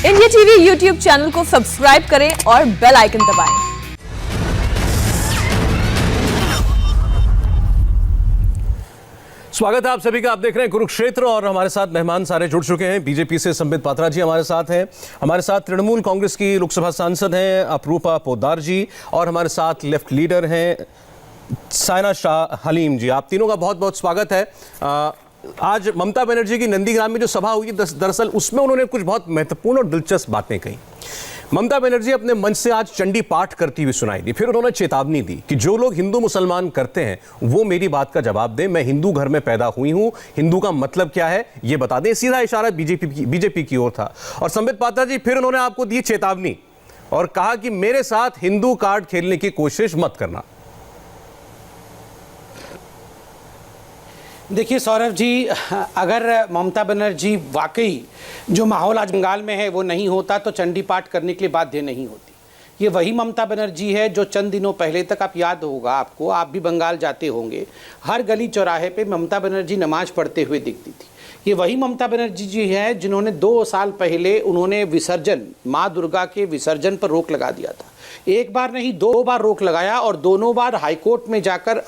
India TV YouTube channel को subscribe करें और बेल आइकन दबाएं। स्वागत है आप सभी का। आप देख रहे हैं कुरुक्षेत्र और हमारे साथ मेहमान सारे जुड़ चुके हैं। बीजेपी से संबित पात्रा जी हमारे साथ हैं, हमारे साथ तृणमूल कांग्रेस की लोकसभा सांसद हैं अपरूपा पोद्दार जी, और हमारे साथ लेफ्ट लीडर हैं सायना शाह हलीम जी। आप तीनों का बहुत बहुत स्वागत है। आज ममता बनर्जी की नंदीग्राम में जो सभा हुई दरअसल उसमें उन्होंने कुछ बहुत महत्वपूर्ण और दिलचस्प बातें कही। ममता बनर्जी अपने मंच से आज चंडी पाठ करती हुई सुनाई दी। फिर उन्होंने चेतावनी दी कि जो लोग हिंदू मुसलमान करते हैं वो मेरी बात का जवाब दें। मैं हिंदू घर में पैदा हुई हूं, हिंदू का मतलब क्या है ये बता दें। सीधा इशारा बीजेपी की ओर था। और संबित पात्रा जी फिर उन्होंने आपको दी चेतावनी और कहा कि मेरे साथ हिंदू कार्ड खेलने की कोशिश मत करना। देखिए सौरभ जी, अगर ममता बनर्जी वाकई जो माहौल आज बंगाल में है वो नहीं होता तो चंडी पाठ करने के लिए बाध्य नहीं होती। ये वही ममता बनर्जी है जो चंद दिनों पहले तक, आप याद होगा आपको, आप भी बंगाल जाते होंगे, हर गली चौराहे पे ममता बनर्जी नमाज पढ़ते हुए दिखती थी। ये वही ममता बनर्जी जी है जिन्होंने 2 साल पहले उन्होंने विसर्जन, माँ दुर्गा के विसर्जन पर रोक लगा दिया था। एक बार नहीं 2 बार रोक लगाया और दोनों बार हाईकोर्ट में जाकर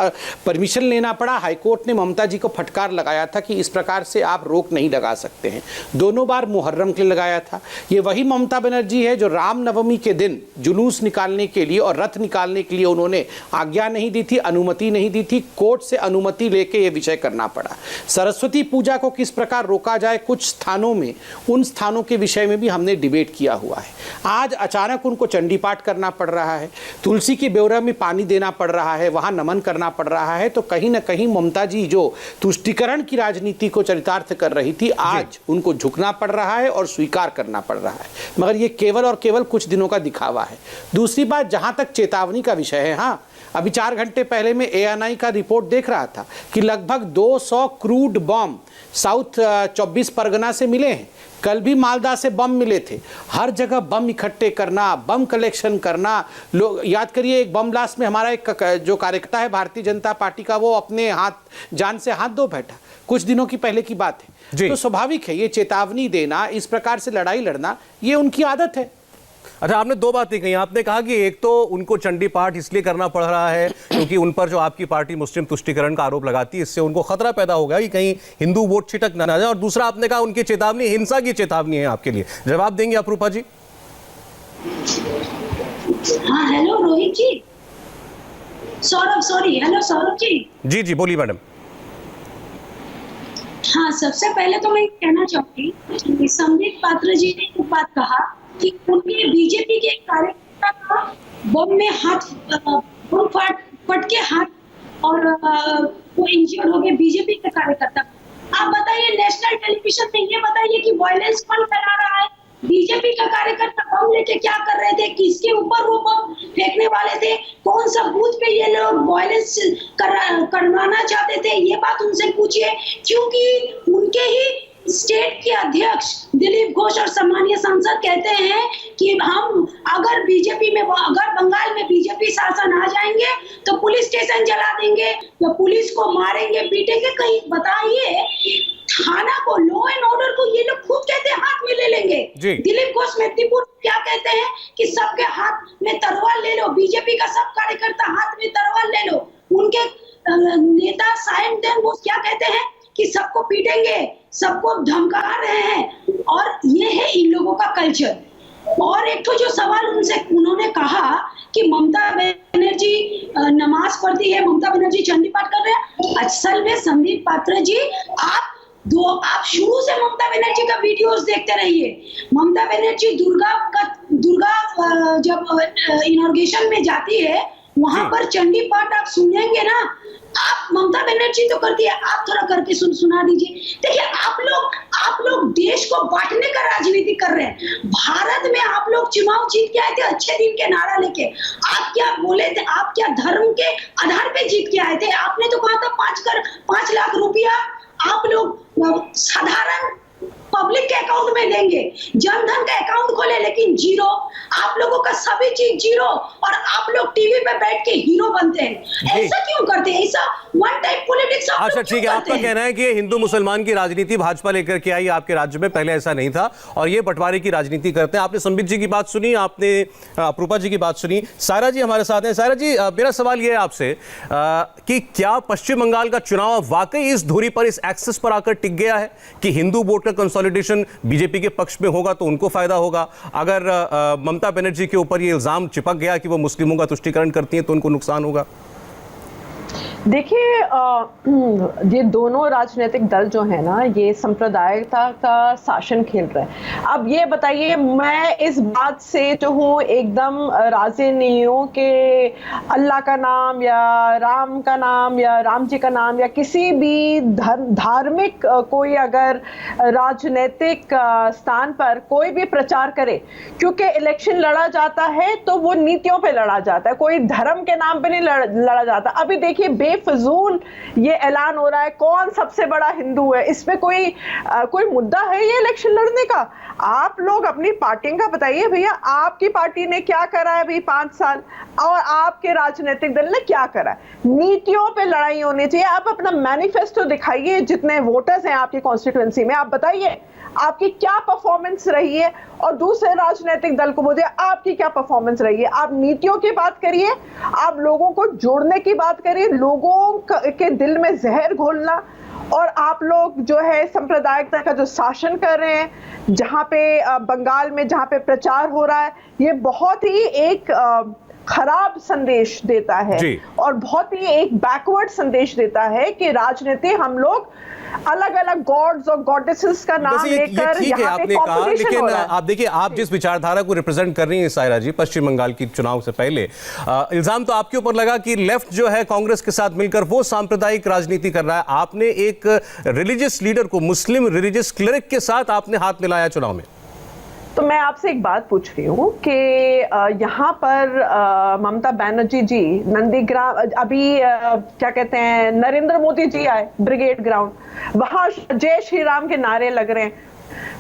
परमिशन लेना पड़ा। हाईकोर्ट ने ममता जी को फटकार लगाया था कि इस प्रकार से आप रोक नहीं लगा सकते हैं। दोनों बार मुहर्रम के लिए लगाया था। ये वही ममता बनर्जी है जो रामनवमी के दिन जुलूस निकालने के लिए और रथ निकालने के लिए उन्होंने आज्ञा नहीं दी थी, अनुमति नहीं दी थी। कोर्ट से अनुमति लेके ये विषय करना पड़ा। सरस्वती पूजा को किस प्रकार रोका जाए कुछ स्थानों में, उन स्थानों के विषय में भी हमने डिबेट किया हुआ है। आज अचानक उनको चंडी पाठ करना पड़ रहा है, तुलसी की बेवरा में पानी देना पड़ रहा है, वहां नमन करना पड़ रहा है। तो कहीं ना कहीं ममता जी जो तुष्टीकरण की राजनीति को चरितार्थ कर रही थी, आज उनको झुकना पड़ रहा है और स्वीकार करना पड़ रहा है। मगर ये केवल और केवल कुछ दिनों का दिखावा है। दूसरी बात, जहां तक चेतावनी का विषय है, हाँ, अभी 4 घंटे पहले मैं ANI का रिपोर्ट देख रहा था कि लगभग 200 क्रूड बम साउथ 24 परगना से मिले हैं। कल भी मालदा से बम मिले थे। हर जगह बम इकट्ठे करना, बम कलेक्शन करना। लोग याद करिए, एक बम ब्लास्ट में हमारा एक जो कार्यकर्ता है भारतीय जनता पार्टी का, वो अपने जान से हाथ धो बैठा। कुछ दिनों की पहले की बात है। तो स्वाभाविक है ये चेतावनी देना, इस प्रकार से लड़ाई लड़ना, ये उनकी आदत है। अच्छा, आपने 2 बातें कही। आपने कहा कि एक तो उनको चंडी पाठ इसलिए करना पड़ रहा है क्योंकि उन पर जो आपकी पार्टी मुस्लिम तुष्टीकरण का आरोप लगाती है, इससे उनको खतरा पैदा होगा कि कहीं हिंदू वोट छिटक ना जाए। और दूसरा आपने कहा उनकी चेतावनी हिंसा की चेतावनी है आपके लिए। जवाब देंगे अपरूपा जी? हाँ, हेलो रोहित जी, हेलो सौरभ जी। जी जी बोलिए मैडम। हाँ, सबसे पहले तो मैं कहना चाहूंगी कि संबित पात्रा जी ने एक बात कहा कि उनके बीजेपी के कार्यकर्ता का बम में बम फट के हाथ और वो इंजर्ड हो गए, बीजेपी के कार्यकर्ता। आप बताइए, नेशनल टेलीविजन में ये बताइए कि वायलेंस कौन फैला रहा है? बीजेपी का कार्यकर्ता बम लेके क्या कर रहे थे? किसके ऊपर वो बम फेंकने वाले थे? कौन सा बूथ पे ये लोग वायलेंस करवाना चाहते थे? ये बात उनसे पूछिए, क्योंकि उनके ही स्टेट के अध्यक्ष दिलीप घोष और सम्मानीय सांसद कहते हैं कि हम अगर बंगाल में बीजेपी शासन आ जाएंगे तो पुलिस स्टेशन जला देंगे, तो पुलिस को मारेंगे, पीटेंगे। कहीं बताइए, थाना को, लॉ एंड ऑर्डर को ये लोग खुद कहते हैं हाथ में ले लेंगे। दिलीप घोष मेदिनीपुर क्या कहते हैं कि सबके हाथ में तलवार ले लो, बीजेपी का सब कार्यकर्ता हाथ में तलवार ले लो। उनके नेता सायन देन वो क्या कहते हैं कि सबको पीटेंगे, सबको धमका रहे हैं। और ये है इन लोगों का कल्चर। और एक तो जो सवाल उन्होंने कहा कि ममता बनर्जी नमाज पढ़ती है, ममता बनर्जी चंडी पाठ कर रहे हैं। असल में संबित पात्रा जी, आप शुरू से ममता बनर्जी का वीडियोस देखते रहिए। ममता बनर्जी दुर्गा जब इनॉग्रेशन में जाती है, वहां पर चंडी पाठ आप सुनेंगे ना, आप ममता बनर्जी तो करती है, आप थोड़ा करके सुना दीजिए। देखिए, आप लोग देश को बांटने का राजनीति कर रहे हैं। भारत में आप लोग चुनाव जीत के आए थे अच्छे दिन के नारा लेके। आप क्या बोले थे? आप क्या धर्म के आधार पे जीत के आए थे? आपने तो कहा था 5 लाख रुपया आप लोग साधारण पब्लिक के अकाउंट में देंगे, जनधन का अकाउंट खोले लेकिन जीरो, आप लोगों का सभी चीज जीरो, और आप लोग टीवी पे बैठ के हीरो बनते हैं। ऐसा क्यों करते हैं? ऐसा वन टाइप पॉलिटिक्स आप अच्छा लोग क्यों ठीक है, करते आपका हैं? कहना है कि हिंदू मुसलमान की राजनीति भाजपा लेकर के आई आपके राज्य में, पहले ऐसा नहीं था और ये बंटवारे की राजनीति करते हैं। आपने संबित जी की बात सुनी, आपने अप्रूपा जी की बात सुनी, सायरा जी हमारे साथ हैं। सायरा जी, मेरा सवाल यह है आपसे कि क्या पश्चिम बंगाल का चुनाव वाकई इस धुरी पर, इस एक्सेस पर आकर टिक गया है कि हिंदू वोट का कंसोलिडेशन बीजेपी के पक्ष में होगा तो उनको फायदा होगा, अगर ममता बनर्जी के ऊपर ये इल्जाम चिपक गया कि वो मुस्लिमों का तुष्टीकरण करती हैं तो उनको नुकसान होगा? देखिए, ये दोनों राजनीतिक दल जो है ना, ये सांप्रदायिकता का शासन खेल रहे हैं। अब ये बताइए, मैं इस बात से जो हूँ एकदम राजी नहीं हूँ कि अल्लाह का नाम या राम का नाम या राम जी का नाम या किसी भी धार्मिक कोई अगर राजनीतिक स्थान पर कोई भी प्रचार करे, क्योंकि इलेक्शन लड़ा जाता है तो वो नीतियों पे लड़ा जाता है, कोई धर्म के नाम पे नहीं लड़ा जाता। अभी देखिए, बेफजूल ये ऐलान हो रहा है कौन सबसे बड़ा हिंदू है, इसमें कोई मुद्दा है ये इलेक्शन लड़ने का? आप लोग अपनी पार्टियों का बताइए भैया, आपकी पार्टी ने क्या करा है अभी 5 साल, और आपके राजनीतिक दल ने क्या करा है? नीतियों पे लड़ाई होनी चाहिए। आप अपना मैनिफेस्टो दिखाइए, जितने वोटर्स हैं आपकी कॉन्स्टिट्यूएंसी में, आप बताइए आपकी क्या परफॉर्मेंस रही है, और दूसरे राजनीतिक दल को बोलिए आपकी क्या परफॉर्मेंस रही है। आप नीतियों की बात करिए, आप लोगों को जोड़ने की बात करिए, लोगों के दिल में जहर घोलना, और आप लोग जो है सांप्रदायिकता का जो शासन कर रहे हैं, जहाँ पे बंगाल में जहाँ पे प्रचार हो रहा है, ये बहुत ही एक खराब संदेश देता है और बहुत ही एक बैकवर्ड संदेश देता है कि राजनीति हम लोग अलग अलग गॉड्स और गॉडेसेस का नाम लेकर ठीक है, आपने कहा, लेकिन आप देखिए, आप जिस विचारधारा को रिप्रेजेंट कर रही हैं सायरा जी, पश्चिम बंगाल की चुनाव से पहले इल्जाम तो आपके ऊपर लगा कि लेफ्ट जो है कांग्रेस के साथ मिलकर वो सांप्रदायिक राजनीति कर रहा है। आपने एक रिलीजियस लीडर को, मुस्लिम रिलीजियस क्लरिक के साथ आपने हाथ मिलाया चुनाव में। तो मैं आपसे एक बात पूछ रही हूँ कि यहाँ पर ममता बनर्जी जी नंदीग्राम, अभी क्या कहते हैं, नरेंद्र मोदी जी आए ब्रिगेड ग्राउंड, वहां जय श्री राम के नारे लग रहे हैं,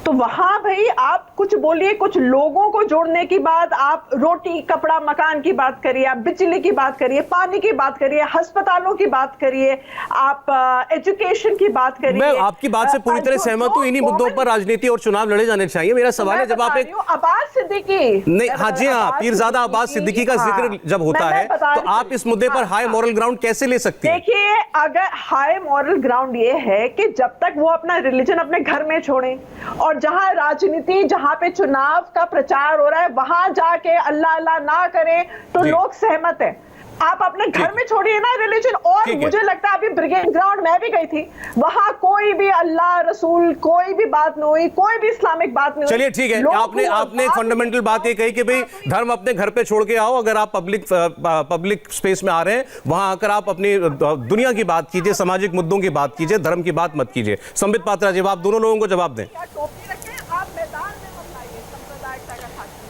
तो वहां भाई आप कुछ बोलिए, कुछ लोगों को जोड़ने की बात, आप रोटी कपड़ा मकान की बात करिए, आप बिजली की बात करिए, पानी की बात करिए, अस्पतालों की बात करिए, आप एजुकेशन की बात करिए। मैं आपकी बात से पूरी तरह सहमत हूं, इन्हीं मुद्दों पर राजनीति और चुनाव लड़े जाने चाहिए। मेरा सवाल है, जब आप एक अब्बास सिद्दीकी, नहीं, हाँ जी हाँ, पीरजादा अब्बास सिद्दीकी का जिक्र जब होता है तो आप इस मुद्दे पर हाई मॉरल ग्राउंड कैसे ले सकती हैं? देखिए, अगर हाई मॉरल ग्राउंड ये है कि जब तक वो अपना रिलीजन अपने घर में छोड़े, और जहां राजनीति, जहां पे चुनाव का प्रचार हो रहा है, वहां जाके अल्लाह अल्लाह ना करें तो लोग सहमत हैं। आप अपने घर में छोड़िए ना रिलीजन। और मुझे लगता है अभी ब्रिगेड ग्राउंड मैं भी गई थी, वहां कोई भी अल्लाह रसूल कोई भी बात नहीं हुई, कोई भी इस्लामिक बात नहीं हुई। चलिए ठीक है, आपने एक फंडामेंटल बात ये कही कि भाई धर्म अपने घर पे छोड़ के आओ। अगर आप पब्लिक स्पेस में आ रहे हैं, वहां आकर आप अपनी दुनिया की बात कीजिए, सामाजिक मुद्दों की बात कीजिए, धर्म की बात मत कीजिए। संबित पात्रा जी, आप दोनों लोगों को जवाब दें।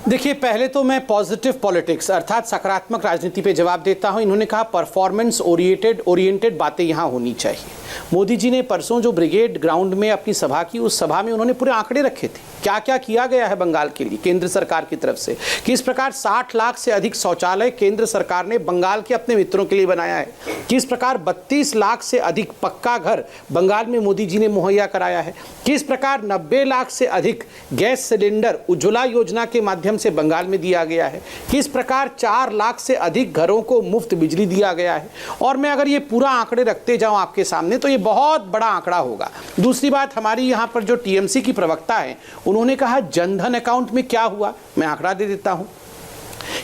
देखिए, पहले तो मैं पॉजिटिव पॉलिटिक्स अर्थात सकारात्मक राजनीति पे जवाब देता हूं। इन्होंने कहा परफॉर्मेंस ओरिएंटेड बातें यहां होनी चाहिए। मोदी जी ने परसों जो ब्रिगेड ग्राउंड में अपनी सभा की, उस सभा में उन्होंने पूरे आंकड़े रखे थे, क्या क्या किया गया है बंगाल के लिए केंद्र सरकार की तरफ से, किस प्रकार 60 लाख से अधिक शौचालय केंद्र सरकार ने बंगाल के अपने मित्रों के लिए बनाया है, किस प्रकार 32 लाख से अधिक पक्का घर बंगाल में मोदी जी ने मुहैया कराया है, किस प्रकार 90 लाख से अधिक गैस सिलेंडर उज्ज्वला योजना के माध्यम से बंगाल में दिया गया है, किस प्रकार 4 लाख से अधिक घरों को मुफ्त बिजली दिया गया है। और मैं अगर ये पूरा आंकड़े रखते जाऊं आपके सामने तो ये बहुत बड़ा आंकड़ा होगा। दूसरी बात, हमारी यहाँ पर जो टीएमसी की प्रवक्ता है, उन्होंने कहा जनधन अकाउंट में क्या हुआ। मैं आंकड़ा दे देता हूं,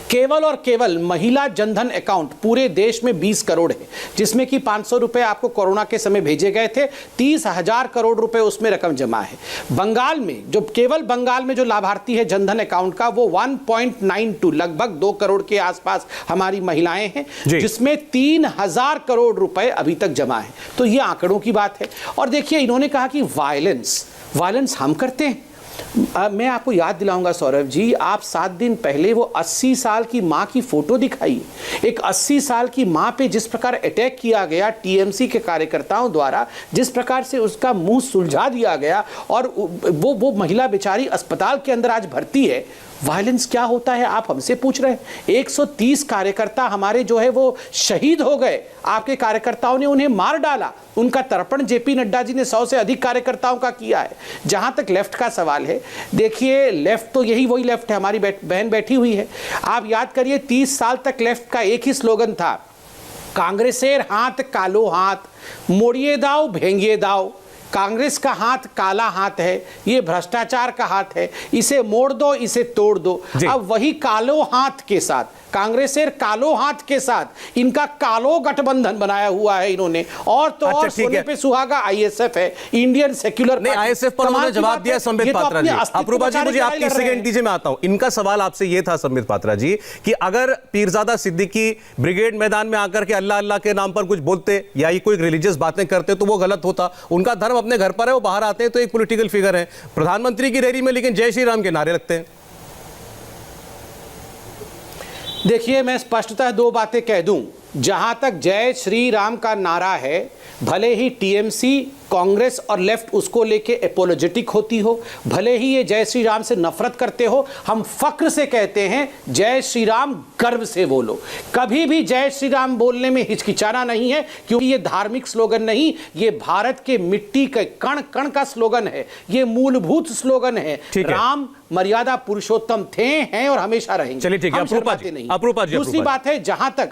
केवल और केवल महिला जनधन अकाउंट पूरे देश में 20 करोड़ है, जिसमें कि 500 रुपए आपको कोरोना के समय भेजे गए थे, 30,000 करोड़ रुपए उसमें रकम जमा है। बंगाल में जो केवल बंगाल में जो लाभार्थी है जनधन अकाउंट का, वो 1.92 लगभग 2 करोड़ के आसपास हमारी महिलाएं हैं, जिसमें 3,000 करोड़ रुपए अभी तक जमा है। तो ये आंकड़ों की बात है। और देखिए, इन्होंने कहा कि वायलेंस हम करते हैं, मैं आपको याद दिलाऊंगा सौरभ जी, आप 7 दिन पहले वो 80 साल की माँ की फोटो दिखाई। एक 80 साल की माँ पे जिस प्रकार अटैक किया गया टीएमसी के कार्यकर्ताओं द्वारा, जिस प्रकार से उसका मुंह सुलझा दिया गया और वो महिला बेचारी अस्पताल के अंदर आज भर्ती है। वायलेंस क्या होता है आप हमसे पूछ रहे हैं। 130 कार्यकर्ता हमारे जो है वो शहीद हो गए, आपके कार्यकर्ताओं ने उन्हें मार डाला। उनका तर्पण जेपी नड्डा जी ने 100 से अधिक कार्यकर्ताओं का किया है। जहां तक लेफ्ट का सवाल है, देखिए लेफ्ट तो यही वही लेफ्ट है, हमारी बहन बैठी हुई है। आप याद करिए 30 साल तक लेफ्ट का एक ही स्लोगन था, कांग्रेसेर हाथ कालो हाथ, मोड़िए दाओ भेंगिए दाओ। कांग्रेस का हाथ काला हाथ है, ये भ्रष्टाचार का हाथ है, इसे मोड़ दो, इसे तोड़ दो। अब वही कालो हाथ के साथ, कांग्रेसेर कालो हाथ के साथ इनका कालो गठबंधन बनाया हुआ है इन्होंने। और तो और सोने पे सुहागा आईएसएफ है, इंडियन सेक्युलर नहीं, आईएसएफ पर उन्होंने जवाब दिया संबित पात्रा जी। अपूर्वा जी मुझे आपकी 1 सेकंड दीजिए, मैं आता हूं। इनका सवाल आपसे ये था संबित पात्रा जी कि अगर पीरजादा सिद्दीकी ब्रिगेड मैदान में आकर के अल्लाह अल्लाह के नाम पर कुछ बोलते या ये कोई रिलीजियस बातें करते तो वो गलत होता। उनका धर्म अपने घर पर है, वो बाहर आते हैं तो एक पॉलिटिकल फिगर है, प्रधानमंत्री की रैली में लेकिन जय श्री राम के नारे लगते हैं। देखिए मैं स्पष्टतः 2 बातें कह दूं। जहां तक जय श्री राम का नारा है, भले ही टीएमसी, कांग्रेस और लेफ्ट उसको लेके एपोलोजेटिक होती हो, भले ही ये जय श्री राम से नफरत करते हो, हम फक्र से कहते हैं जय श्री राम, गर्व से बोलो। कभी भी जय श्री राम बोलने में हिचकिचाना नहीं है, क्योंकि ये धार्मिक स्लोगन नहीं, ये भारत के मिट्टी के कण कण का स्लोगन है, ये मूलभूत स्लोगन है। राम मर्यादा पुरुषोत्तम थे, हैं और हमेशा रहेंगे। चलिए ठीक है, अपूर्वा जी। दूसरी बात है, जहां तक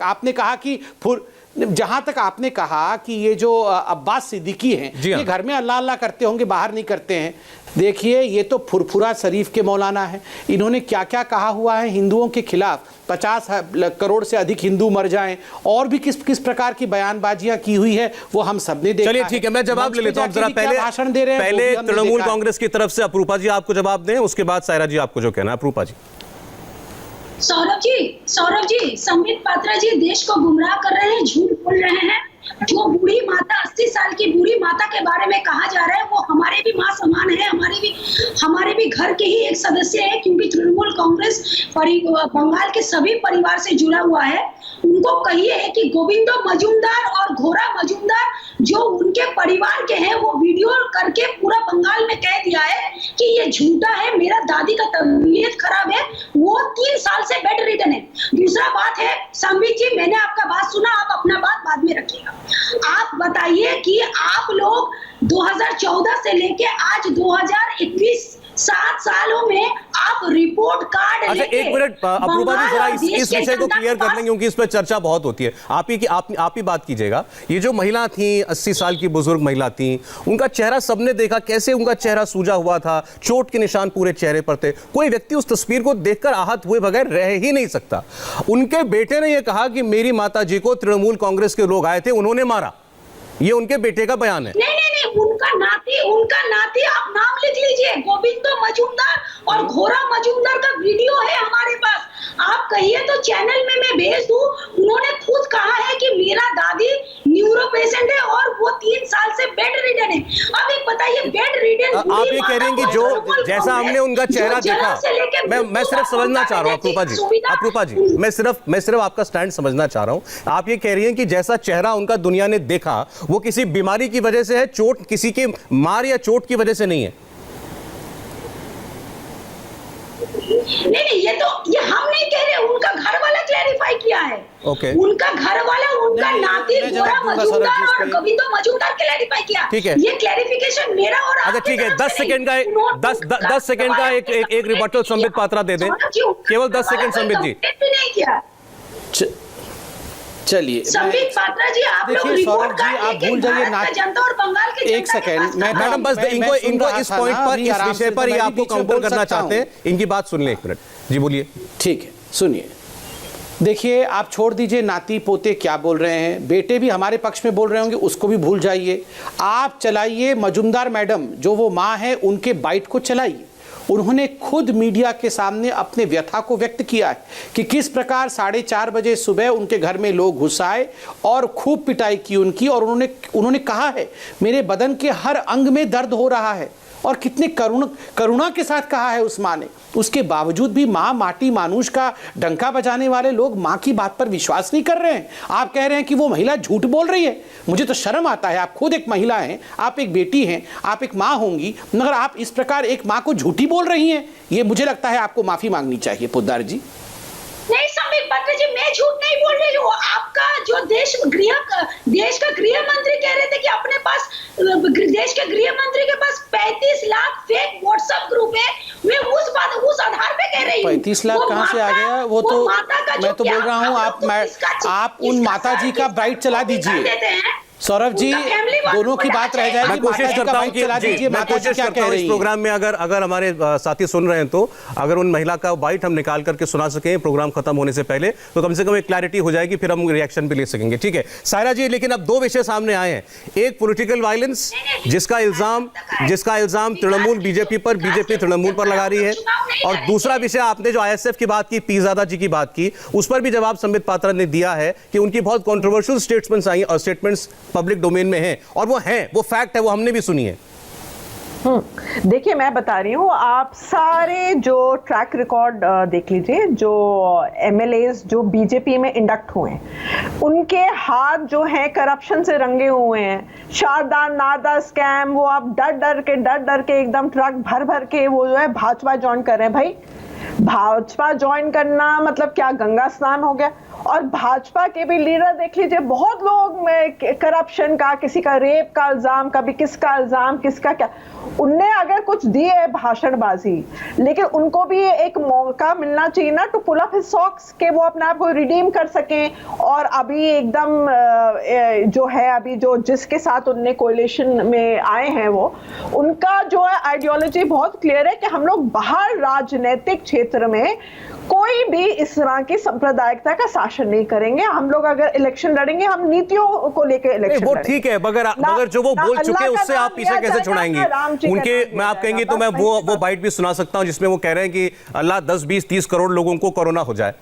आपने कहा कि ये जो अब्बास सिद्दीकी हैं, ये घर में अल्लाह अल्लाह करते होंगे, बाहर नहीं करते हैं। देखिए ये तो फुरफुरा शरीफ के मौलाना है। इन्होंने क्या क्या कहा हुआ है हिंदुओं के खिलाफ, 50 करोड़ से अधिक हिंदू मर जाएं, और भी किस किस प्रकार की बयानबाजियां की हुई है वो हम सबने देखा। चलिए ठीक है, मैं जवाब ले लेता हूं। जरा भाषण दे रहे हैं, पहले तृणमूल कांग्रेस की तरफ से अपूर्वा जी आपको जवाब दें, उसके बाद सायरा जी आपको जो कहना है। अपूर्वा जी। सौरभ जी, संबित पात्रा जी देश को गुमराह कर रहे हैं, झूठ बोल रहे हैं। जो बूढ़ी माता, 80 साल की बूढ़ी माता के बारे में कहा जा रहा है, वो हमारे भी मां समान है, हमारे भी घर के ही एक सदस्य है, क्योंकि तृणमूल कांग्रेस बंगाल के सभी परिवार से जुड़ा हुआ है। उनको कहिए है कि गोविंदो मजूमदार और घोरा मजूमदार जो उनके परिवार के हैं, वो वीडियो करके पूरा बंगाल में कह दिया है कि ये झूठा है, मेरा दादी का तबीयत खराब है, वो 3 साल से बेड रिडन है। दूसरा बात है, संबित जी मैंने आपका बात सुना, आप अपना बात बाद में रखिएगा। आप बताइए कि आप लोग 2014 से लेके आज 2021 7 साल में आप रिपोर्ट कार्ड अच्छा, 1 मिनट अपूर्वा जी, जरा इस विषय को क्लियर कर लें, क्योंकि इस पर चर्चा बहुत होती है। आप ही बात कीजिएगा। ये जो महिला थी, 80 साल की बुजुर्ग महिला थी, उनका चेहरा सबने देखा, कैसे उनका चेहरा सूजा हुआ था, चोट के निशान पूरे चेहरे पर थे। कोई व्यक्ति उस तस्वीर को देखकर आहत हुए बगैर रह ही नहीं सकता। उनके बेटे ने यह कहा कि मेरी माता जी को तृणमूल कांग्रेस के लोग आए थे, उन्होंने मारा। ये उनके बेटे का बयान है। नहीं, उनका नाती आप नाम लिख लीजिए, गोविंदो मजूमदार और घोरा मजूमदार का वीडियो है हमारे पास। आप कहिए तो चैनल में मैं भेज दूं। उन्होंने खुद कहा है कि मेरा दादी न्यूरो पेशेंट है और वो 3 साल से बेड रिडन है। अब एक बताइए, बेड रिडन आप ये कह रहे हैं कि जो जैसा हमने उनका चेहरा देखा, मैं सिर्फ समझना चाह रहा हूँ अपूर्वा जी, मैं सिर्फ आपका स्टैंड समझना चाह रहा हूँ। आप ये कह रही हैं कि जैसा चेहरा उनका दुनिया ने देखा, वो किसी बीमारी की वजह से है, चोट किसी के मार या चोट की वजह से नहीं है। नहीं, ये हम नहीं कह रहे, उनका घर वाला क्लैरिफाई किया है। उनका घर वाला, उनका नाती घोरा मजूमदार और गोविंदो मजूमदार क्लैरिफाई किया। ठीक है, ये क्लैरिफिकेशन मेरा और अच्छा ठीक है, 10 सेकंड का एक रिबटल संबित पात्रा दे दें, केवल 10 सेकंड संबित जी। नहीं किया। चलिए संबित पात्रा जी, आप लोग रिपोर्ट कार्ड आप भूल जाइए ना, जनता और बंगाल के एक सेकंड मैडम, बस इनको इस पॉइंट पर, इस विषय पर ये आपको काउंटर करना चाहते हैं, इनकी बात सुन लें 1 मिनट जी, बोलिए। ठीक है, सुनिए। देखिए, आप छोड़ दीजिए नाती पोते क्या बोल रहे हैं, बेटे भी हमारे पक्ष में बोल रहे होंगे, उसको भी भूल जाइए। आप चलाइए मजुमदार मैडम, जो वो माँ है, उनके बाइट को चलाइए। उन्होंने खुद मीडिया के सामने अपने व्यथा को व्यक्त किया है कि किस प्रकार 4:30 बजे सुबह उनके घर में लोग घुस आए और खूब पिटाई की उनकी, और उन्होंने कहा है मेरे बदन के हर अंग में दर्द हो रहा है। और कितने करुणा के साथ कहा है उस माँ ने। उसके बावजूद भी माँ माटी मानुष का डंका बजाने वाले लोग माँ की बात पर विश्वास नहीं कर रहे हैं। आप कह रहे हैं कि वो महिला झूठ बोल रही है। मुझे तो शर्म आता है। आप खुद एक महिला हैं, आप एक बेटी हैं, आप एक माँ होंगी, मगर आप इस प्रकार एक माँ को झूठी बोल रही हैं। ये मुझे लगता है आपको माफी मांगनी चाहिए पोद्दार जी। नहीं संबित पात्रा जी, मैं झूठ नहीं बोल रही हूँ। आपका जो देश का गृह मंत्री कह रहे थे कि अपने पास देश के गृह मंत्री के पास 35 लाख फेक व्हाट्सएप ग्रुप है। मैं उस आधार पे कह रही हूँ। 35 लाख कहाँ से आ गया? वो तो मैं तो बोल रहा हूँ, आप उन माता जी का ब्राइट चला दीजिए। सौरभ जी, दोनों की बात रह जाएगी। मैं कोशिश करता हूं कि मैं कोशिश करता हूं इस प्रोग्राम में अगर हमारे साथी सुन रहे हैं तो अगर उन महिला का बाइट हम निकाल करके सुना सकें प्रोग्राम खत्म होने से पहले, तो कम से कम एक क्लैरिटी हो जाएगी, फिर हम रिएक्शन भी ले सकेंगे। ठीक है सायरा जी, लेकिन अब दो विषय सामने आए हैं। एक पॉलिटिकल वायलेंस जिसका इल्जाम तृणमूल बीजेपी तृणमूल पर लगा रही है, और दूसरा विषय आपने जो ISF की बात की, पीरजादा जी की बात की, उस पर भी जवाब संबित पात्रा ने दिया है कि उनकी बहुत कॉन्ट्रोवर्शियल स्टेटमेंट्स आई और स्टेटमेंट्स पब्लिक डोमेन में हैं, और वो हैं, वो फैक्ट है, वो हमने भी सुनी है। देखिए मैं बता रही हूँ, आप सारे जो ट्रैक रिकॉर्ड देख लीजिए, जो MLAs जो बीजेपी में इंडक्ट हुए हैं, उनके हाथ जो हैं करप्शन से रंगे हुए हैं। शारदा नारदा स्कैम, वो आप डर डर के एकदम ट्रक भर के वो जो है भाजपा ज्वाइन कर रहे हैं। भाई भाजपा ज्वाइन करना मतलब क्या गंगा स्नान हो गया? और भाजपा के भी लीडर देख लीजिए, बहुत लोग में करप्शन का, किसी का रेप का इल्जाम, कभी किसका इल्जाम, किसका क्या, उनने अगर कुछ दिए है भाषणबाजी, लेकिन उनको भी एक मौका मिलना चाहिए ना to pull up his socks, के वो अपने आप को रिडीम कर सकें। और अभी एकदम जो है, अभी जो जिसके साथ उनने कोalition में आए हैं, वो उनका जो है आइडियोलॉजी बहुत क्लियर है कि हम लोग बाहर राजनीतिक क्षेत्र में कोई भी इस तरह की सांप्रदायिकता का शासन नहीं करेंगे। हम लोग अगर इलेक्शन लड़ेंगे, हम नीतियों को लेकर इलेक्शन वो ठीक है, मगर जो वो बोल चुके हैं उससे आप पीछे कैसे छुड़ाएंगे उनके? मैं आप कहेंगे तो मैं वो बाइट भी सुना सकता हूं जिसमें वो कह रहे हैं कि अल्लाह 10, 20, 30 करोड़ लोगों को कोरोना हो जाए।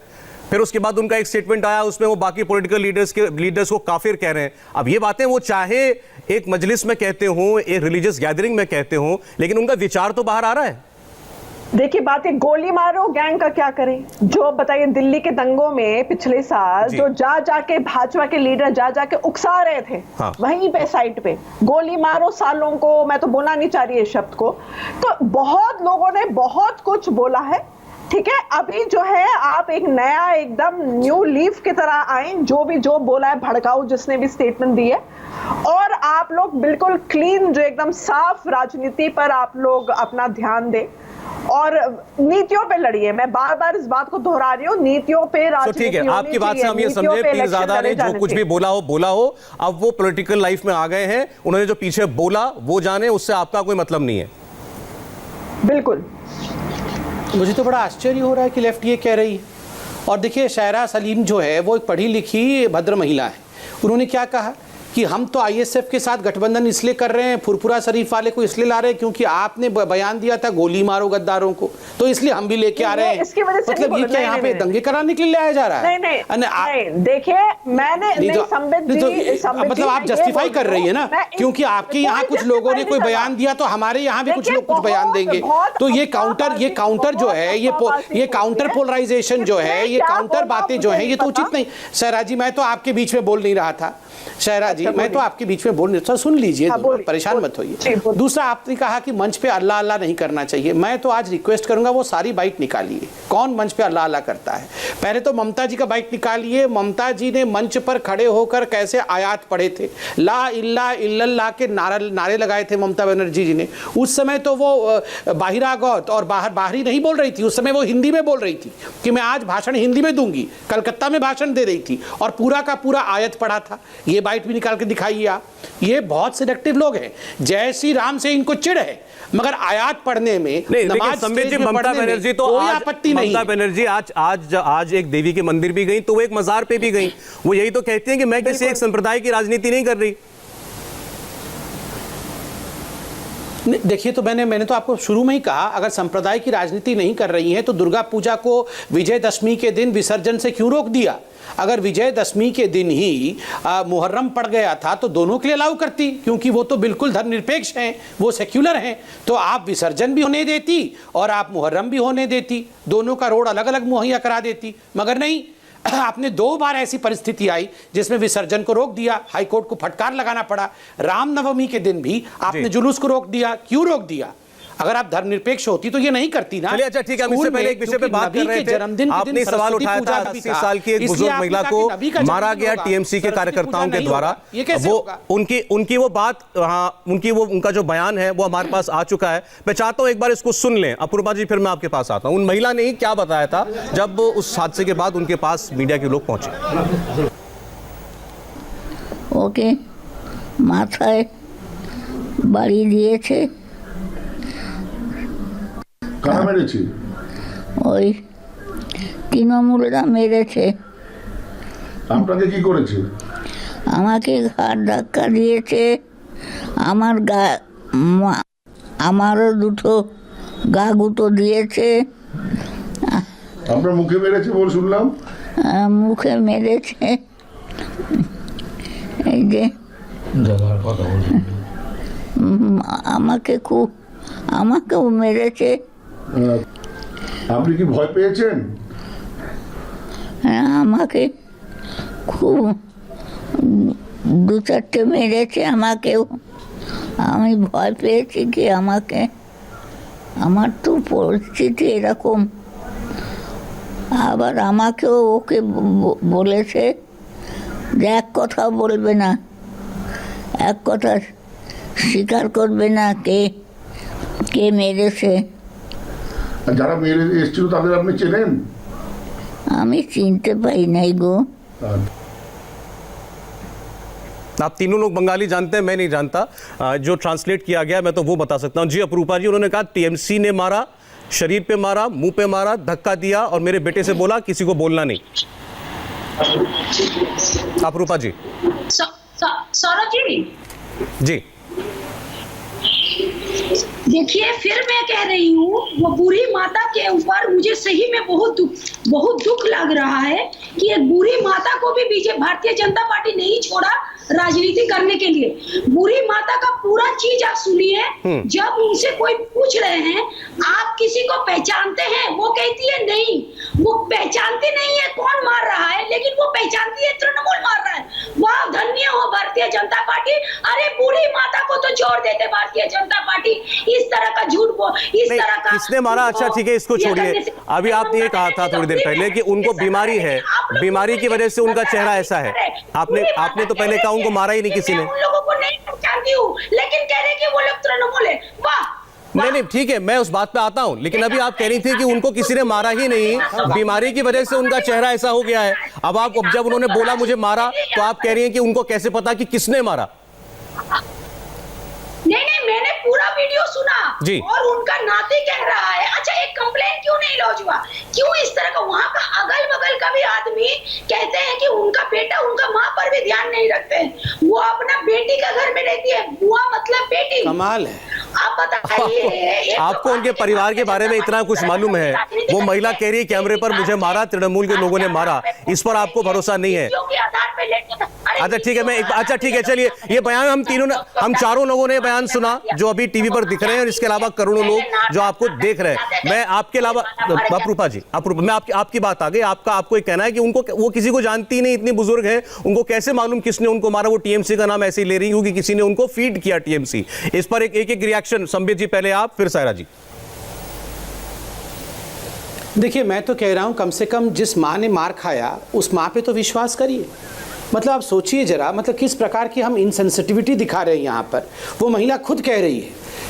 फिर उसके बाद उनका एक स्टेटमेंट आया, उसमें वो बाकी पॉलिटिकल लीडर्स को काफिर कह रहे हैं। अब ये बातें वो चाहे एक मजलिस में कहते हो, एक रिलीजियस गैदरिंग में कहते हो, लेकिन उनका विचार तो बाहर आ रहा है। देखिए बात है, गोली मारो गैंग का क्या करें? जो बताइए दिल्ली के दंगों में पिछले साल जो जाके भाजपा के लीडर जाके उकसा रहे थे, हाँ। वहीं पे साइड पे गोली मारो सालों को, मैं तो बोलना नहीं चाह रही है शब्द को, तो बहुत लोगों ने बहुत कुछ बोला है। ठीक है, अभी जो है आप एक नया एकदम न्यू लीफ की तरह आए, जो बोला है भड़काऊ जिसने भी स्टेटमेंट दी है, और आप लोग बिल्कुल क्लीन जो एकदम साफ राजनीति पर आप लोग अपना ध्यान दें और नीतियों पे लड़िए। मैं बार इस बात को दोहरा रही हूँ, नीतियों पे राजनीति। ठीक है, आपकी बात से हम ये समझे पीरजादा ने जो कुछ भी बोला हो, अब वो पॉलिटिकल लाइफ में आ गए हैं, उन्होंने जो पीछे बोला वो जाने, उससे आपका कोई मतलब नहीं है। बिल्कुल। मुझे तो बड़ा आश्चर्य हो रहा है कि लेफ्ट ये कह रही है। और देखिए शायरा सलीम जो है वो एक पढ़ी लिखी भद्र महिला है। उन्होंने क्या कहा कि हम तो ISF के साथ गठबंधन इसलिए कर रहे हैं, फुरफुरा शरीफ वाले को इसलिए ला रहे हैं क्योंकि आपने बयान दिया था गोली मारो गद्दारों को, तो इसलिए हम भी लेके आ रहे हैं। मतलब ये क्या यहाँ पे दंगे कराने के लिए लाया जा रहा है? नहीं, देखिए मैंने मतलब आप जस्टिफाई कर रही है ना, क्योंकि आपके यहाँ कुछ लोगों ने कोई बयान दिया तो हमारे यहाँ भी कुछ लोग कुछ बयान देंगे, तो ये काउंटर जो है, ये काउंटर पोलराइजेशन जो है, ये काउंटर बातें जो है, ये तो उचित नहीं। शायरा जी, मैं तो आपके बीच में बोल नहीं रहा था। शायरा जी, मैं तो आपके बीच में बोल नहीं, सुन लीजिए, परेशान मत होइए। दूसरा, आपने कहा कि मंच पे अल्लाह अल्लाह नहीं करना चाहिए। मैं तो आज रिक्वेस्ट करूंगा वो सारी बाइट निकालिए, कौन मंच पे अल्लाह अल्लाह करता है। पहले तो ममता जी का बाइट निकालिए। ममता जी ने मंच पर खड़े होकर कैसे आयात पढ़े थे, ला इल्ला इल्लल्लाह के नारे लगाए थे ममता बनर्जी जी ने। उस समय तो वो बाहिरागत और बाहरी नहीं बोल रही थी, उस समय वो हिंदी में बोल रही थी कि मैं आज भाषण हिंदी में दूंगी, कलकत्ता में भाषण दे रही थी और पूरा का पूरा आयत पढ़ा था। ये बाइट भी निकाल के दिखाइए आप। ये बहुत सिलेक्टिव लोग हैं, जय श्री राम से इनको चिढ़ है, मगर आयात पढ़ने में, नमाज स्टेज में पढ़ने में कोई आपत्ति नहीं। ममता बनर्जी आज एक देवी के मंदिर भी गई, तो वो एक मजार पे भी गई। वो यही तो कहती हैं कि मैं किसी एक संप्रदाय की राजनीति नहीं कर रही। देखिए, तो मैंने तो आपको शुरू में ही कहा, अगर संप्रदाय की राजनीति नहीं कर रही है तो दुर्गा पूजा को विजयदशमी के दिन विसर्जन से क्यों रोक दिया? अगर विजयदशमी के दिन ही मुहर्रम पड़ गया था तो दोनों के लिए अलाउ करती, क्योंकि वो तो बिल्कुल धर्मनिरपेक्ष हैं, वो सेक्युलर हैं। तो आप विसर्जन भी होने देती और आप मुहर्रम भी होने देती, दोनों का रोड अलग अलग मुहैया करा देती। मगर नहीं, आपने 2 बार ऐसी परिस्थिति आई जिसमें विसर्जन को रोक दिया, हाईकोर्ट को फटकार लगाना पड़ा। रामनवमी के दिन भी आपने जुलूस को रोक दिया। क्यों रोक दिया? अगर आप धर्मनिरपेक्ष होती तो ये नहीं करती ना। चलिए, अच्छा ठीक है, हम इससे पहले एक विषय पे बात कर रहे थे। आपने सवाल उठाया था 80 साल की एक बुजुर्ग महिला को मारा गया टीएमसी के कार्यकर्ताओं के द्वारा। वो उनकी वो बात, हाँ, उनका जो बयान है वो हमारे पास आ चुका है। मैं चाहता हूं एक बार इसको सुन लें। अपूर्वा जी, फिर मैं आपके पास आता हूं। उन महिला ने क्या बताया था जब उस हादसे के बाद उनके पास मीडिया के लोग पहुंचे। ওকে মাথায় বাড়ি দিয়েছে, কারা মেরেছে? ওই তৃণমূলরা মেরেছে। আপনাকে কি করেছে? আমাকে ঘাড় ধাক্কা দিয়েছে, আমারও দুটো গা গুঁতো দিয়েছে। আপনার মুখে মেরেছে বল শুনলাম। মুখে মেরেছে, এই যে আমাকেও মেরেছে। আপনি কি ভয় পেয়েছেন? হ্যাঁ, আমাকে খুব 2-4টে মেরেছে আমাকেও। আমি ভয় পেয়েছি কি আমার তো পরিস্থিতি এরকম। আবার আমাকেও ওকে বলেছে যে এক কথা বলবে না, এক কথা স্বীকার করবে না কে মেরেছে। যারা মেরে এসেছিল তাদের আপনি চেনেন? আমি চিনতে পাই নাই গো। आप तीनों लोग बंगाली जानते हैं, मैं नहीं जानता। जो ट्रांसलेट किया गया मैं तो वो बता सकता हूं। जी अपरूपा जी, उन्होंने कहा टीएमसी ने मारा, शरीर पे मारा, मुंह पे मारा, धक्का दिया और मेरे बेटे से बोला किसी को बोलना नहीं। अपरूपा जी। सौरभ जी जी देखिए, फिर मैं कह रही हूँ, वो बुरी माता के ऊपर मुझे सही में बहुत दुख लग रहा है कि एक बुरी माता को भी भारतीय जनता पार्टी नहीं छोड़ा राजनीति करने के लिए। बुरी माता का पूरा चीज आप सुनिए। जब उनसे कोई पूछ रहे हैं आप किसी को पहचानते हैं, वो कहती है नहीं, वो पहचानती नहीं है कौन मार रहा है, लेकिन वो पहचानती है तृणमूल मार रहा है। वाह, धन्य हो भारतीय जनता पार्टी। अरे बुरी माता को तो छोड़ देते भारतीय जनता पार्टी। इस तरह का झूठ इस तरह का किसने मारा? अच्छा ठीक है, इसको छोड़िए। अभी आपने ये कहा था थोड़ी देर पहले कि उनको बीमारी है, बीमारी की वजह से उनका चेहरा ऐसा है। आपने तो पहले कहा उनको मारा ही नहीं किसी ने। उन लोगों को नहीं पहचानती हूँ, लेकिन कह रहे कि वो लोग तृणमूल है। वाह, नहीं ठीक है, मैं उस बात पे आता हूं, लेकिन अभी आप कह रही थी कि उनको किसी ने मारा ही नहीं, बीमारी की वजह से उनका चेहरा ऐसा हो गया है। अब जब उन्होंने बोला मुझे मारा, तो आप कह रही हैं कि उनको कैसे पता कि किसने मारा? नहीं, मैंने पूरा वीडियो सुना जी। और उनका नाती कह रहा है। अच्छा, एक कंप्लेंट क्यों नहीं लॉन्च हुआ? क्यों इस तरह का? वहाँ का अगल बगल का भी आदमी कहते हैं कि उनका बेटा, उनका माँ पर भी ध्यान नहीं रखते हैं। वो अपना बेटी का घर में रहती है, बुआ मतलब बेटी। कमाल है। आप बताइए, आपको उनके परिवार के बारे में इतना कुछ मालूम है? वो महिला कह रही है कैमरे पर मुझे मारा, तृणमूल के लोगों ने मारा, इस पर आपको भरोसा नहीं है? अच्छा ठीक है, अच्छा ठीक है, चलिए ये बयान हम चारों लोगों ने बयान सुना जो अभी टीवी पर दिख रहे हैं, और इसके अलावा करोड़ों लोग जो आपको देख रहे हैं। मैं आपके अलावा अपरूपा जी, मैं आपकी बात आ गई। आपको एक कहना है कि उनको, वो किसी को जानती नहीं, इतनी बुजुर्ग है, उनको कैसे मालूम किसने उनको मारा? वो टीएमसी का नाम ऐसे ही ले रही क्योंकि किसी ने उनको फीड किया टीएमसी। इस पर एक रिएक्शन। संबित जी पहले आप, फिर सायरा जी। देखिए, मैं तो कह रहा हूं, कम से कम जिस माँ ने मार खाया उस माँ पे तो विश्वास करिए। मतलब आप सोचिए जरा, मतलब किस प्रकार की हम इनसेंसिटिविटी दिखा रहे हैं यहाँ पर। वो महिला खुद कह रही है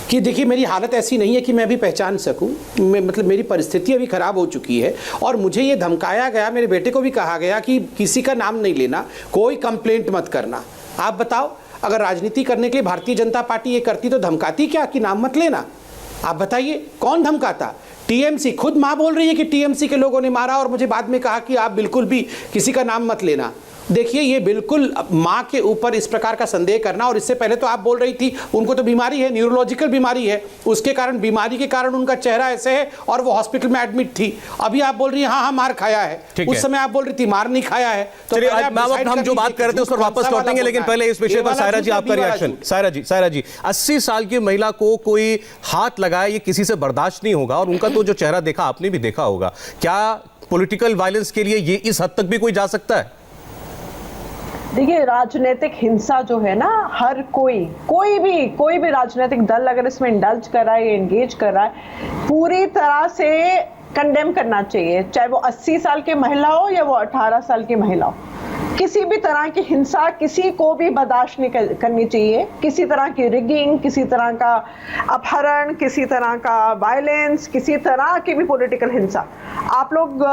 कि देखिए मेरी हालत ऐसी नहीं है कि मैं अभी पहचान सकूं, मतलब मेरी परिस्थिति अभी ख़राब हो चुकी है और मुझे ये धमकाया गया, मेरे बेटे को भी कहा गया कि किसी का नाम नहीं लेना, कोई कंप्लेंट मत करना। आप बताओ, अगर राजनीति करने के लिए भारतीय जनता पार्टी ये करती तो धमकाती क्या कि नाम मत लेना? आप बताइए कौन धमकाता? टीएमसी खुद माँ बोल रही है कि टीएमसी के लोगों ने मारा और मुझे बाद में कहा कि आप बिल्कुल भी किसी का नाम मत लेना। देखिए, ये बिल्कुल माँ के ऊपर इस प्रकार का संदेह करना, और इससे पहले तो आप बोल रही थी उनको तो बीमारी है, न्यूरोलॉजिकल बीमारी है, उसके कारण, बीमारी के कारण उनका चेहरा ऐसे है और वो हॉस्पिटल में एडमिट थी। अभी आप बोल रही हैं हाँ मार खाया है, उस समय आप बोल रही थी मार नहीं खाया है। तो हम जो बात कर रहे थे उस पर वापस लौटेंगे, लेकिन पहले इस विषय पर सायरा जी आपका रिएक्शन। सायरा जी 80 साल की महिला को कोई हाथ लगाए ये किसी से बर्दाश्त नहीं होगा, और उनका तो जो चेहरा देखा आपने भी देखा होगा। क्या पॉलिटिकल वायलेंस के लिए ये इस हद तक भी कोई जा सकता है? देखिए, राजनीतिक हिंसा जो है ना, हर कोई भी राजनीतिक दल अगर इसमें इंडल्ज कर रहा है, एंगेज कर रहा है, पूरी तरह से कंडेम करना चाहिए, चाहे वो 80 साल की महिला हो या वो 18 साल की महिला हो। किसी भी तरह की हिंसा किसी को भी बर्दाश्त नहीं करनी चाहिए। किसी तरह की रिगिंग, किसी तरह का अपहरण, किसी तरह का वायलेंस, किसी तरह की भी पॉलिटिकल हिंसा। आप लोग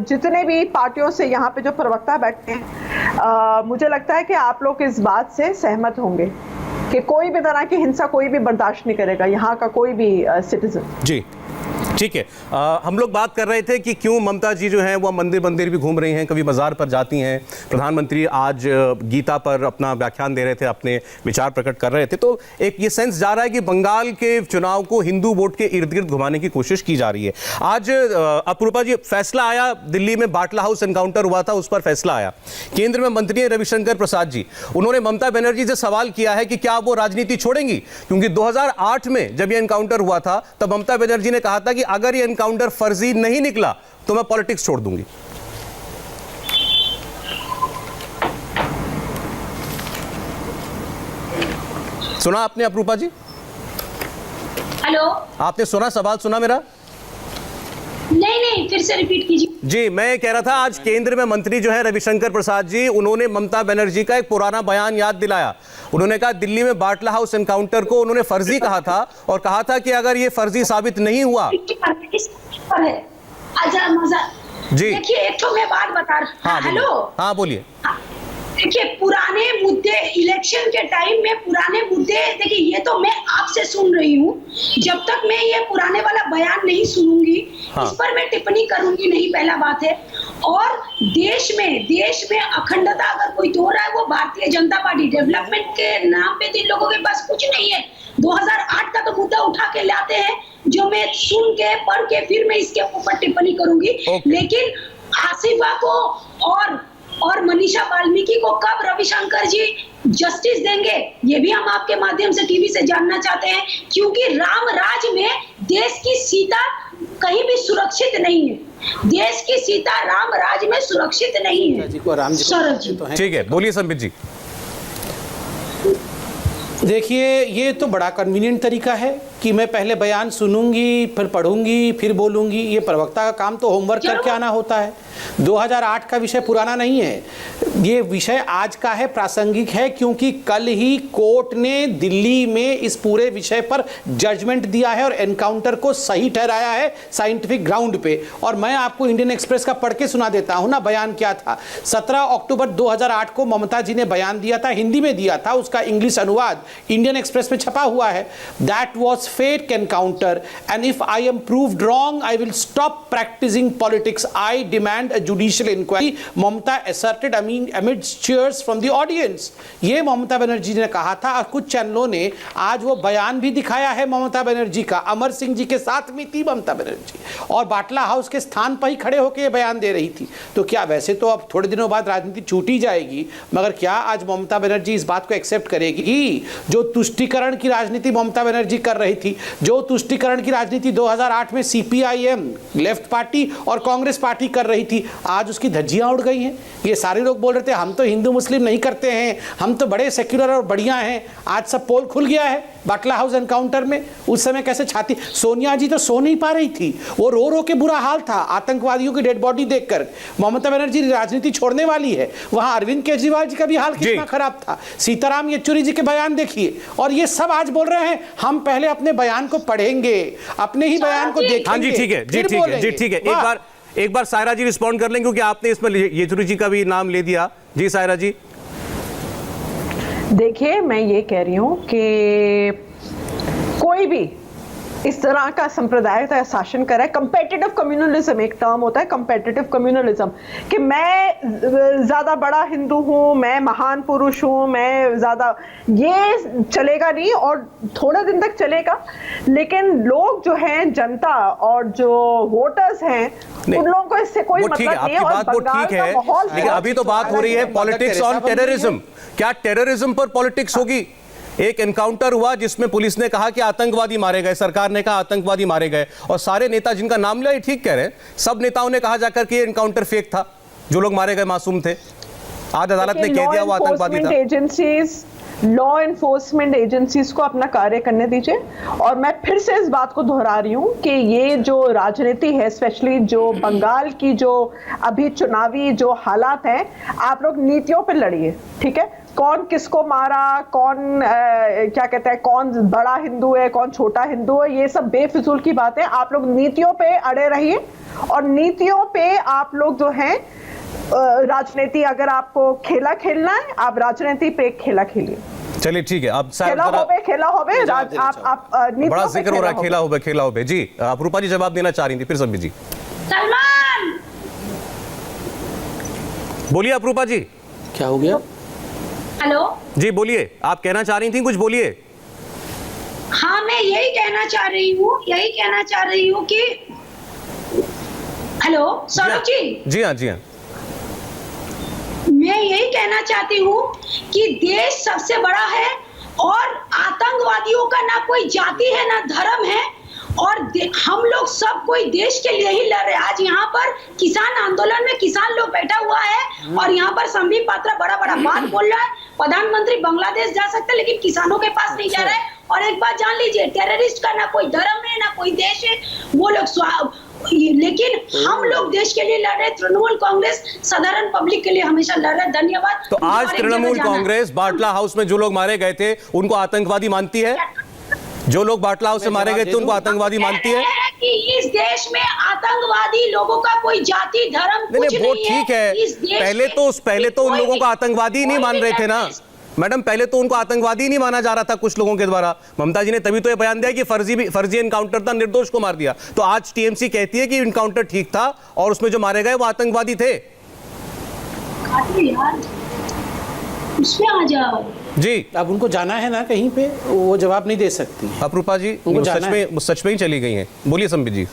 जितने भी पार्टियों से यहाँ पे जो प्रवक्ता बैठते हैं, मुझे लगता है कि आप लोग इस बात से सहमत होंगे कि कोई भी तरह की हिंसा कोई भी बर्दाश्त नहीं करेगा, यहाँ का कोई भी सिटीजन। जी ठीक है। हम लोग बात कर रहे थे कि क्यों ममता जी जो हैं वो मंदिर भी घूम रही हैं, कभी बाजार पर जाती हैं। प्रधानमंत्री आज गीता पर अपना व्याख्यान दे रहे थे, अपने विचार प्रकट कर रहे थे, तो एक ये सेंस जा रहा है कि बंगाल के चुनाव को हिंदू वोट के इर्द गिर्द घुमाने की कोशिश की जा रही है। आज अपूर्वा जी, फैसला आया, दिल्ली में बाटला हाउस एनकाउंटर हुआ था, उस पर फैसला आया। केंद्र में मंत्री हैं रविशंकर प्रसाद जी, उन्होंने ममता बनर्जी से सवाल किया है कि क्या वो राजनीति छोड़ेंगी, क्योंकि 2008 में जब ये एनकाउंटर हुआ था तब ममता बनर्जी ने कहा था कि अगर ये एनकाउंटर फर्जी नहीं निकला तो मैं पॉलिटिक्स छोड़ दूंगी। सुना आपने अपूर्वा जी? हेलो, आपने सुना, सवाल सुना मेरा? नहीं, फिर से रिपीट कीजिए। जी, मैं कह रहा था आज केंद्र में मंत्री जो है रविशंकर प्रसाद जी, उन्होंने ममता बनर्जी का एक पुराना बयान याद दिलाया। उन्होंने कहा दिल्ली में बाटला हाउस एनकाउंटर को उन्होंने फर्जी कहा था, और कहा था कि अगर ये फर्जी साबित नहीं हुआ जी। देखिए, एक तो मैं बात बता रहा हूँ। हेलो, हाँ बोलिए। देखिए, पुराने मुद्दे, इलेक्शन के टाइम में पुराने मुद्दे, देखिए ये तो मैं आपसे सुन रही हूँ, जब तक मैं ये पुराने वाला बयान नहीं सुनूंगी, इस पर मैं टिप्पणी करूंगी नहीं, पहला बात है। और देश में अखंडता अगर कोई दो रहा है वो भारतीय जनता पार्टी। डेवलपमेंट के नाम पे इन लोगों के पास कुछ नहीं है। 2008 का तो मुद्दा उठा के लाते हैं, जो मैं सुन के पढ़ के फिर मैं इसके ऊपर टिप्पणी करूंगी। लेकिन आसिफा को और मनीषा वाल्मीकि को कब रविशंकर जी जस्टिस देंगे, ये भी हम आपके माध्यम से टीवी से जानना चाहते हैं, क्योंकि राम राज में देश की सीता कहीं भी सुरक्षित नहीं है। देश की सीता राम राज में सुरक्षित नहीं है। शरद जी, ठीक है, बोलिए संबित जी। देखिए, ये तो बड़ा कन्वीनियंट तरीका है कि मैं पहले बयान सुनूंगी, फिर पढ़ूंगी, फिर बोलूंगी। ये प्रवक्ता का काम तो होमवर्क करके आना होता है। 2008 का विषय पुराना नहीं है, ये विषय आज का है, प्रासंगिक है, क्योंकि कल ही कोर्ट ने दिल्ली में इस पूरे विषय पर जजमेंट दिया है और एनकाउंटर को सही ठहराया है साइंटिफिक ग्राउंड पे। और मैं आपको इंडियन एक्सप्रेस का पढ़ के सुना देता हूं ना, बयान क्या था। 17 अक्टूबर 2008 को ममता जी ने बयान दिया था, हिंदी में दिया था, उसका इंग्लिश अनुवाद इंडियन एक्सप्रेस में छपा हुआ है। That was fake encounter and if I am proved wrong I will stop practicing politics. I demand a judicial inquiry. Mamata asserted amidst cheers from the audience. ये ममता बनर्जी ने कहा था, और कुछ चैनलों ने आज वो बयान भी दिखाया है ममता बनर्जी का। अमर सिंह जी के साथ में थी ममता बनर्जी और बाटला हाउस के स्थान पर ही खड़े होकर ये बयान दे रही थी। तो क्या वैसे तो अब थोड़े दिनों बाद राजनीति छूटी जाएगी, मगर क्या आज ममता बनर्जी इस बात को एक्सेप्ट करेगी? जो तुष्टीकरण की राजनीति ममता बनर्जी कर रही थी, जो तुष्टीकरण की राजनीति 2008 में सीपीआईएम लेफ्ट पार्टी और कांग्रेस पार्टी कर रही थी, आज उसकी धज्जियां उड़ गई हैं। ये सारे लोग बोल रहे थे हम तो हिंदू मुस्लिम नहीं करते हैं, हम तो बड़े सेक्युलर और बढ़िया हैं। आज सब पोल खुल गया है बाटला हाउस एनकाउंटर में। उस समय कैसे छाती, सोनिया जी तो सो नहीं पा रही थी, वो रो रो के बुरा हाल था आतंकवादियों की डेड बॉडी देखकर। ममता बनर्जी राजनीति छोड़ने वाली है, वहां अरविंद केजरीवाल जी का भी हाल कितना खराब था। सीताराम येचुरी जी के बयान देखिए, और ये सब आज बोल रहे हैं हम पहले अपने बयान को पढ़ेंगे, अपने ही बयान को देखेंगे। हाँ जी, ठीक है जी, ठीक है जी, ठीक है। एक बार सायरा जी रिस्पॉन्ड कर लें, क्योंकि आपने इसमें येचुरी जी का भी नाम ले दिया। जी सायरा जी। देखिए, मैं ये कह रही हूं कि इस तरह का संप्रदाय का शासन करा है। कंपेटिटिव कम्युनलिज्म एक टर्म होता है, कंपेटिटिव कम्युनलिज्म, कि मैं ज्यादा बड़ा हिंदू हूँ, मैं महान पुरुष हूँ, मैं ज्यादा, ये चलेगा नहीं और थोड़ा दिन तक चलेगा। लेकिन लोग जो हैं, जनता और जो वोटर्स हैं, उन लोगों को इससे कोई मतलब नहीं है। और बंगाल का माहौल, लेकिन अभी तो बात हो रही है पॉलिटिक्स ऑन टेररिज्म। क्या टेररिज्म पर पॉलिटिक्स होगी? एक एनकाउंटर हुआ जिसमें पुलिस ने कहा कि आतंकवादी मारे गए, सरकार ने कहा आतंकवादी मारे गए, और सारे नेता जिनका नाम लिया, ये ठीक कह रहे हैं, सब नेताओं ने कहा जाकर कि ये एनकाउंटर फेक था, जो लोग मारे गए मासूम थे। आज अदालत ने कह दिया वो आतंकवादी था। एजेंसीज, लॉ एनफोर्समेंट एजेंसीज को अपना कार्य करने दीजिए। और मैं फिर से इस बात को दोहरा रही हूँ कि ये जो राजनीति है, स्पेशली जो बंगाल की जो अभी चुनावी जो हालात हैं, आप लोग नीतियों पर लड़िए, ठीक है? कौन किसको मारा, कौन क्या कहते हैं, कौन बड़ा हिंदू है, कौन छोटा हिंदू है, ये सब बेफिजूल की बात है। आप लोग नीतियों पे अड़े रहिए और नीतियों पे आप लोग जो हैं, राजनीति, अगर आपको खेला खेलना है, आप राजनीति पे खेला खेलिए। चलिए ठीक है, आप खेला होवे आप बड़ा जिक्र हो रहा है, खेला होवे जी। आप रूपा जी जवाब देना चाह रही थी, फिर संबित जी सलमान, बोलिए। आप रूपा जी, क्या हो गया? हेलो जी बोलिए, आप कहना चाह रही थी कुछ, बोलिए। हाँ, मैं यही कहना चाह रही हूँ कि हेलो सौरभ जी। जी हाँ, जी हाँ। मैं यही कहना चाहती हूँ कि देश सबसे बड़ा है और आतंकवादियों का ना कोई जाति है ना धर्म है, और हम लोग सब कोई देश के लिए ही लड़ रहे हैं। आज यहाँ पर किसान आंदोलन में किसान लोग बैठा हुआ है और यहाँ पर संबित पात्रा बड़ा बात बोल रहा है। प्रधानमंत्री बांग्लादेश जा सकते हैं लेकिन किसानों के पास नहीं जा रहा है। और एक बात जान लीजिए, टेररिस्ट का ना कोई धर्म है ना कोई देश है, वो लोग लेकिन हम लोग देश के लिए लड़ रहे। तृणमूल कांग्रेस साधारण पब्लिक के लिए हमेशा लड़ रहा है। धन्यवाद। तो आज तृणमूल कांग्रेस बाटला हाउस में जो लोग मारे गए थे उनको आतंकवादी मानती है? जो लोग बाटला हाउस से मारे गए थे उनको आतंकवादी मानती है? कि इस देश में आतंकवादी लोगों का कोई जाति धर्म कुछ नहीं है। वो ठीक है, पहले तो उन लोगों को आतंकवादी नहीं मान रहे थे ना मैडम, पहले तो उनको आतंकवादी नहीं माना जा रहा था कुछ लोगों के द्वारा। ममता जी ने तभी तो ये बयान दिया कि फर्जी एनकाउंटर था, निर्दोष को मार दिया। तो आज टीएमसी कहती है कि एनकाउंटर ठीक था और उसमें जो मारे गए वो आतंकवादी थे। यार उसमें आ जाओ जी। अब उनको जाना है ना कहीं पे, वो जवाब नहीं दे सकती। अप्रूपा जी सच में ही चली गई हैं। बोलिए संबित जी।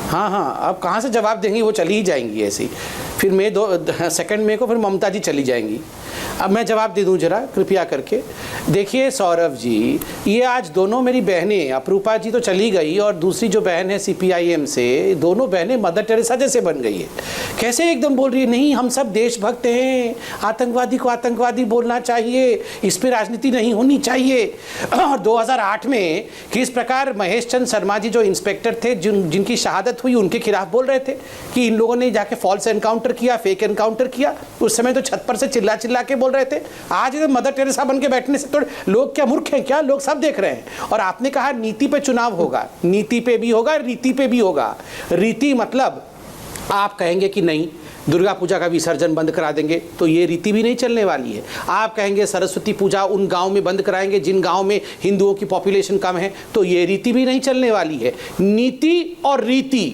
हाँ, अब कहाँ से जवाब देंगी, वो चली ही जाएंगी ऐसी। फिर मई 2 मई को फिर ममता जी चली जाएंगी। अब मैं जवाब दे दूं जरा कृपया करके। देखिए सौरभ जी, ये आज दोनों मेरी बहनें, अप्रूपा जी तो चली गई और दूसरी जो बहन है CPIM से, दोनों बहनें मदर टेरेसा जैसे बन गई है। कैसे एकदम बोल रही है, नहीं हम सब देशभक्त हैं, आतंकवादी को आतंकवादी बोलना चाहिए, इस पर राजनीति नहीं होनी चाहिए। और 2008 में किस प्रकार महेश चंद्र शर्मा जी जो इंस्पेक्टर थे, जिनकी शहादत हुई, उनके खिलाफ बोल रहे थे कि इन लोगों ने जाके फॉल्स एनकाउंटर किया, फेक एनकाउंटर किया। उस समय तो छत पर से चिल्ला के बोल रहे थे। आज मदर टेरेसा बन के बैठने से तो लोग क्या मूर्ख हैं क्या? लोग सब देख रहे हैं। और आपने कहा नीति पे चुनाव होगा, नीति पे भी होगा, रीति पे भी होगा। रीति मतलब आप कहेंगे कि नहीं दुर्गा पूजा का विसर्जन बंद करा देंगे, तो ये रीति भी नहीं चलने वाली है। आप कहेंगे सरस्वती पूजा उन गांव में बंद कराएंगे जिन गांव में हिंदुओं की पॉपुलेशन कम है, तो ये रीति भी नहीं चलने वाली है। नीति और रीति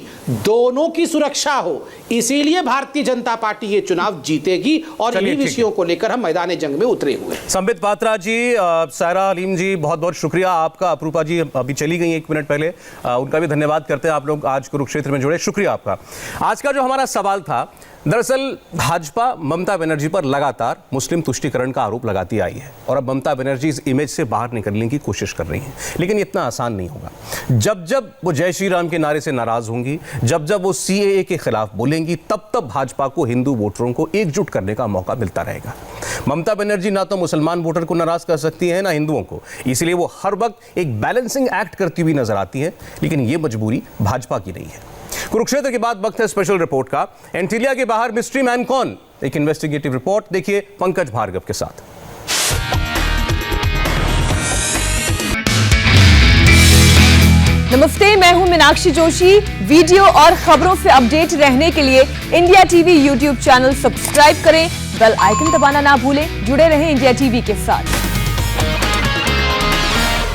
दोनों की सुरक्षा हो, इसीलिए भारतीय जनता पार्टी ये चुनाव जीतेगी और इन्हीं विषयों को लेकर हम मैदान जंग में उतरे हुए। संबित पात्रा जी, सायरा हलीम जी, बहुत बहुत शुक्रिया आपका। अप्रूपा जी अभी चली गई 1 मिनट पहले, उनका भी धन्यवाद करते हैं। आप लोग आज कुरुक्षेत्र में जुड़े, शुक्रिया आपका। आज का जो हमारा सवाल था, दरअसल भाजपा ममता बनर्जी पर लगातार मुस्लिम तुष्टीकरण का आरोप लगाती आई है और अब ममता बनर्जी इस इमेज से बाहर निकलने की कोशिश कर रही हैं, लेकिन इतना आसान नहीं होगा। जब जब वो जय श्री राम के नारे से नाराज होंगी, जब जब वो CAA के खिलाफ बोलेंगी, तब तब भाजपा को हिंदू वोटरों को एकजुट करने का मौका मिलता रहेगा। ममता बनर्जी ना तो मुसलमान वोटर को नाराज कर सकती है ना हिंदुओं को, इसलिए वो हर वक्त एक बैलेंसिंग एक्ट करती हुई नजर आती है, लेकिन ये मजबूरी भाजपा की नहीं है। कुरुक्षेत्र के बाद वक्त है स्पेशल रिपोर्ट का। एंटीलिया के बाहर मिस्ट्री मैन कौन, एक इन्वेस्टिगेटिव रिपोर्ट देखिए पंकज भार्गव के साथ। नमस्ते, मैं हूं मीनाक्षी जोशी। वीडियो और खबरों से अपडेट रहने के लिए India TV YouTube channel subscribe करें, बेल आइकन दबाना ना भूलें। जुड़े रहें इंडिया टीवी के साथ।